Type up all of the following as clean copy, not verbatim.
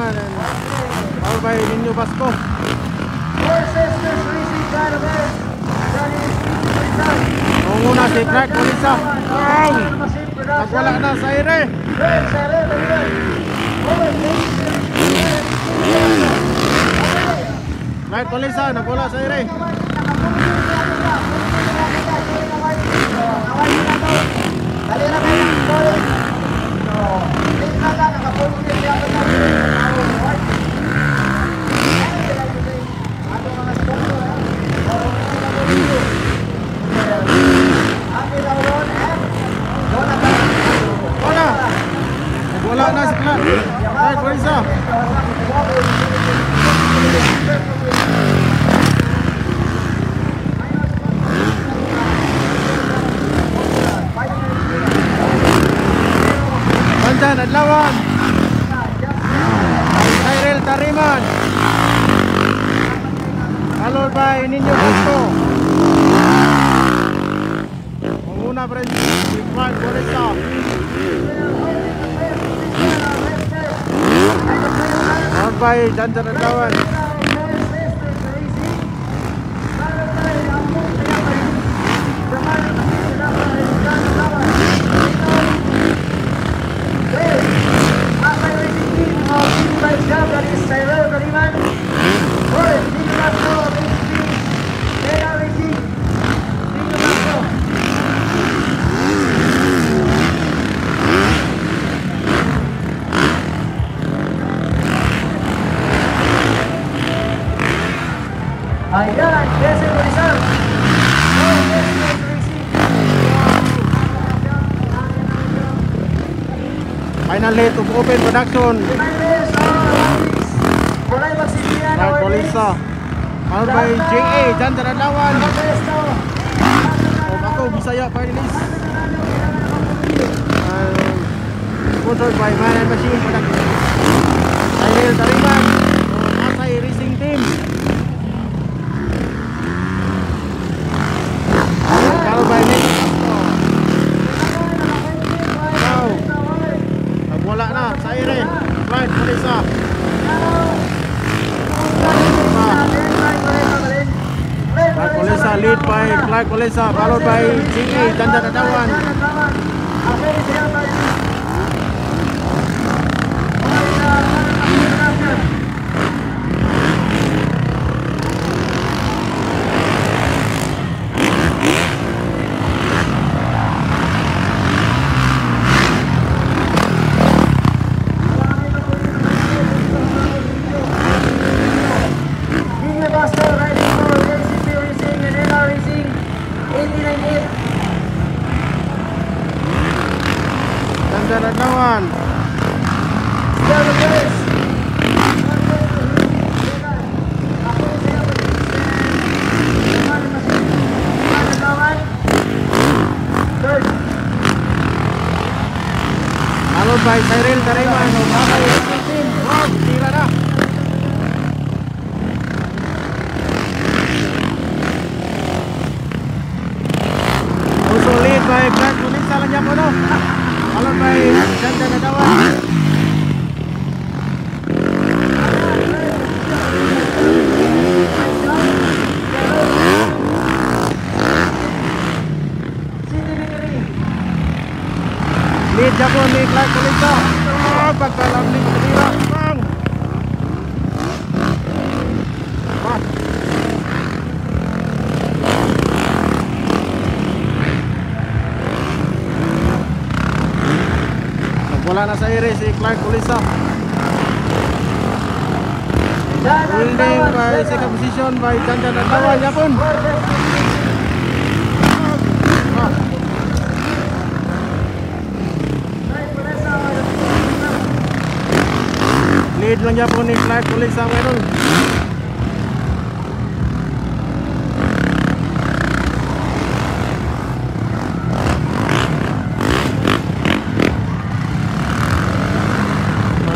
Tariman and powered by Nino Basco. Muna si Clark Colisa. Nagwala na sa ere. Clark Colisa nagwala sa ere. Wala na si Clark Colisa. Bandan Adlawan Cyril Tariman, followed by Nino Basco. Menguna berhenti si Clark Colisa. Followed by Bandan Adlawan. Ayan, yes, Rizal. Final late of open production. Clark Colisa, followed by J.A. Bandan Adlawan. Ako Bisaya finalist. Sponsored by Man and Machine Production. Cyril Tariman, Asay Racing Team. Followed by Nino Basco. Now, nagwala na sa ere. Clark Colisa. Clark Colisa lead by Clark Colisa, followed by J.A. Bandan Adlawan. Bandan Adlawan. Followed by Cyril Tariman. Tira na. Also lead by Clark Colisa lang yan po, no? Followed by Bandan Adlawan. Lead Japon ni Clark Colisa. Pagkalam ni Kadira. Wala na sa ere si Clark Colisa. Holding by second position by Bandan Adlawan Japon. Lead lang Japon ni Clark Colisa meron.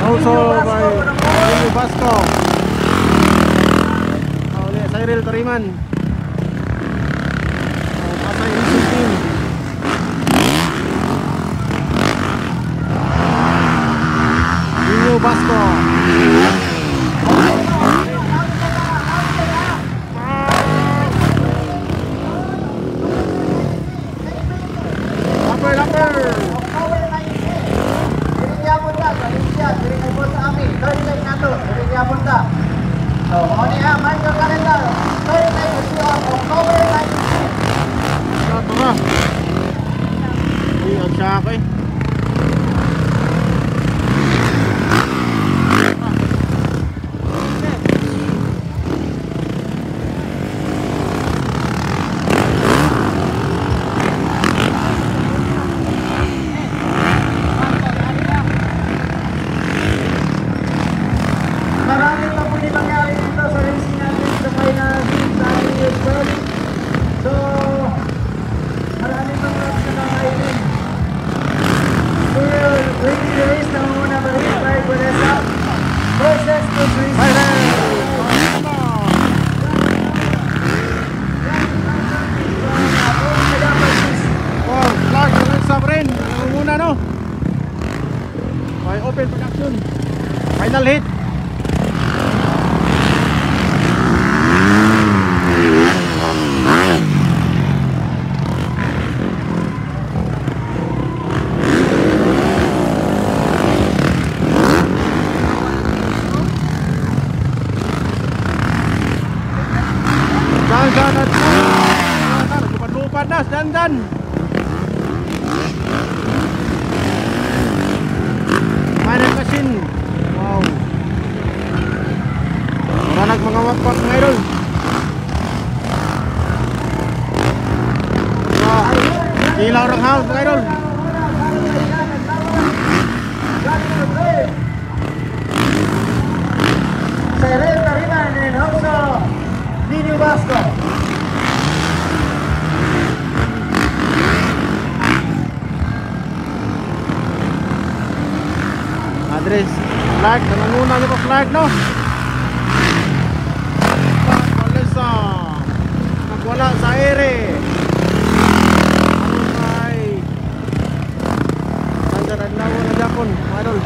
Also by Nino Basco. Cyril Tariman. Asay Racing Team. Nino Basco. ako eh. Marami pa po din nangyari dito sa racing natin sa finals sa ating world. So, marami pang laps na nakaitin. We'll ready the race na muna ba rin by Vanessa versus Coach Racing. Wow, flag ng Sabrin. Ang muna no. May open production. Final hit. Dan at lupa-lupa na, dan. Manan machine. Wow. Wala mga wakpak mga idol. Wow. Ilaw ng house mga idol. Cyril Tariman and also Nino Vasco. Address flag, nanguna niyo pa flag no. Palesa. Nagwala sa ere. Ay. Tandaran na wala Japon, mga idol.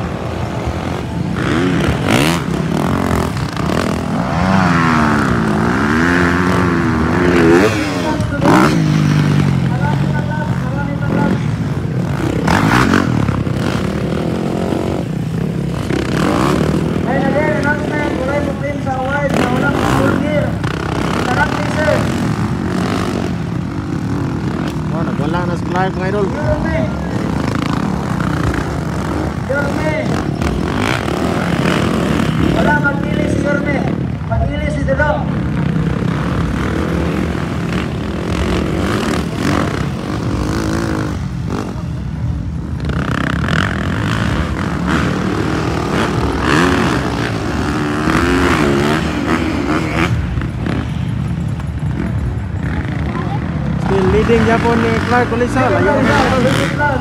Nagwala na sa flag mga idol. Yorme. Wala mag-ilis si Yorme. Mag-ilis si Delo. Still leading Japon ni Clark Olisa. Layo na mga idol.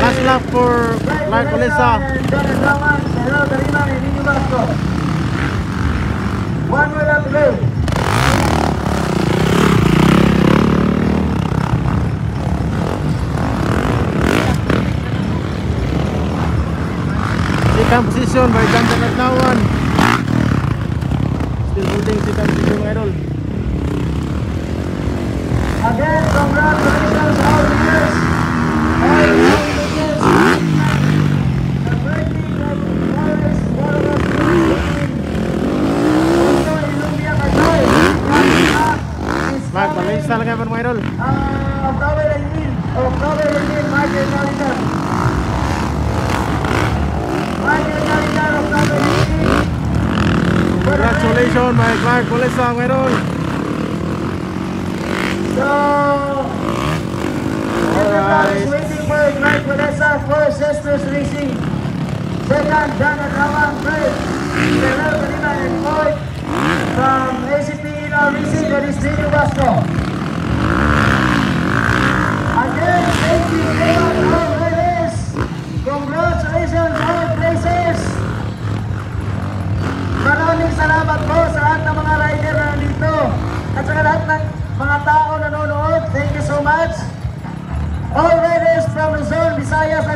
Last lap for Clark Olisa. One more lap to go. Second position by Janjan Agnawan. Still holding second position mga idol. Again, congratulations all leaders. All leaders. The birthday of Morris Wallace also Ilumia Kajay. Clark Olisa lang kayo mga idol. October 18, Michael Nalitan. Michael Nalitan, October 18. Congratulations by Clark Olisa mga idol. So, everybody is waiting for Clark Vanessa for Sisters Racing. Second, John Adraman. Third, Cyril Tariman. And fourth, from ACP Racing, that is Nino Vasco. Again, thank you very much all ladies. Congratulations all places. Maraming salamat po sa lahat ng mga rider na nandito at sa lahat ng mga tao nanonood. Thank you so much. All riders from Luzon, Visayas, and